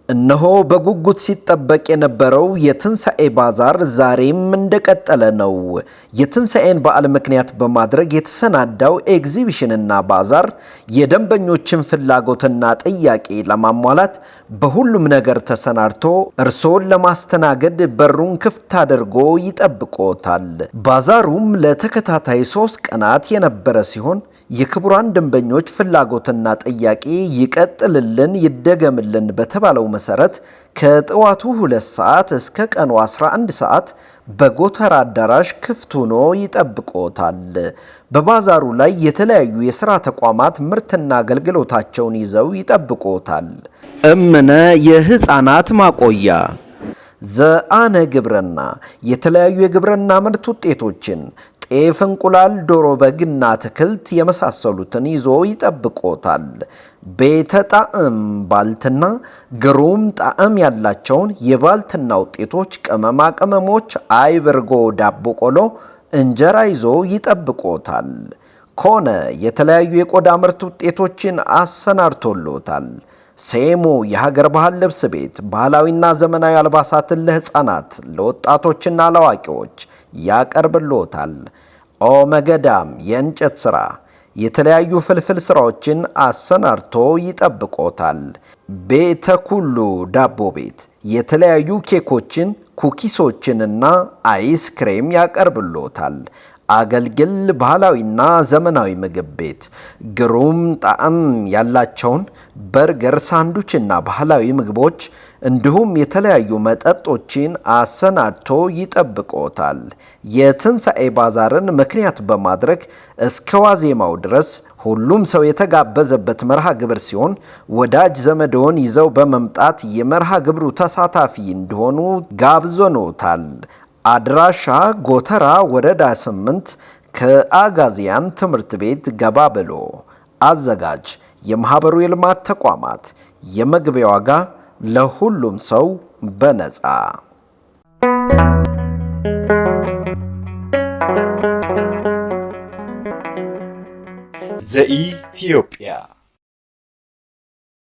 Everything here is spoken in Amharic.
እነሆ በጉጉት ሲጠበቅ የነበረው የትንሣኤ ባዛር ዛሬም እንደቀጠለ ነው። የትንሣኤን በዓል ምክንያት በማድረግ የተሰናዳው ኤግዚቢሽንና ባዛር የደንበኞችን ፍላጎትና ጥያቄ ለማሟላት በሁሉም ነገር ተሰናድቶ እርሶን ለማስተናገድ በሩን ክፍት አድርጎ ይጠብቆታል። ባዛሩም ለተከታታይ 3 ቀናት የነበረ ሲሆን የክቡራን ደንበኞች ፍላጎትና ጥያቄ ይቀጥልልን ይደገምልን በተባለው መሰረት ከጠዋቱ 2 ሰዓት እስከ ቀኑ 11 ሰዓት በጎተራ አዳራሽ ክፍት ሆኖ ይጠብቆታል። በባዛሩ ላይ የተለያዩ የሥራ ተቋማት ምርትና አገልግሎታቸውን ይዘው ይጠብቆታል። እምነ የሕፃናት ማቆያ፣ ዘአነ ግብርና የተለያዩ የግብርና ምርት ውጤቶችን ጤፍ፣ እንቁላል፣ ዶሮ፣ በግና አትክልት የመሳሰሉትን ይዞ ይጠብቆታል። ቤተ ጣዕም ባልትና ግሩም ጣዕም ያላቸውን የባልትና ውጤቶች፣ ቅመማ ቅመሞች፣ አይብ፣ እርጎ፣ ዳቦ ቆሎ፣ እንጀራ ይዞ ይጠብቆታል። ኮነ የተለያዩ የቆዳ ምርት ውጤቶችን አሰናድቶሎታል። ሴሞ የሀገር ባህል ልብስ ቤት ባህላዊና ዘመናዊ አልባሳትን ለሕፃናት ለወጣቶችና ለአዋቂዎች ያቀርብሎታል። ኦመገዳም የእንጨት ሥራ የተለያዩ ፍልፍል ሥራዎችን አሰናድቶ ይጠብቆታል። ቤተ ኩሉ ዳቦ ቤት የተለያዩ ኬኮችን ኩኪሶችንና አይስክሬም ያቀርብሎታል። አገልግል ባህላዊና ዘመናዊ ምግብ ቤት ግሩም ጣዕም ያላቸውን በርገር፣ ሳንዱችና ባህላዊ ምግቦች እንዲሁም የተለያዩ መጠጦችን አሰናድቶ ይጠብቆታል። የትንሣኤ ባዛርን ምክንያት በማድረግ እስከ ዋዜማው ድረስ ሁሉም ሰው የተጋበዘበት መርሃ ግብር ሲሆን ወዳጅ ዘመዶን ይዘው በመምጣት የመርሃ ግብሩ ተሳታፊ እንዲሆኑ ጋብዘኖታል። አድራሻ ጎተራ ወረዳ 8 ከአጋዚያን ትምህርት ቤት ገባ ብሎ። አዘጋጅ የማህበሩ የልማት ተቋማት። የመግቢያ ዋጋ ለሁሉም ሰው በነፃ። ዘኢትዮጵያ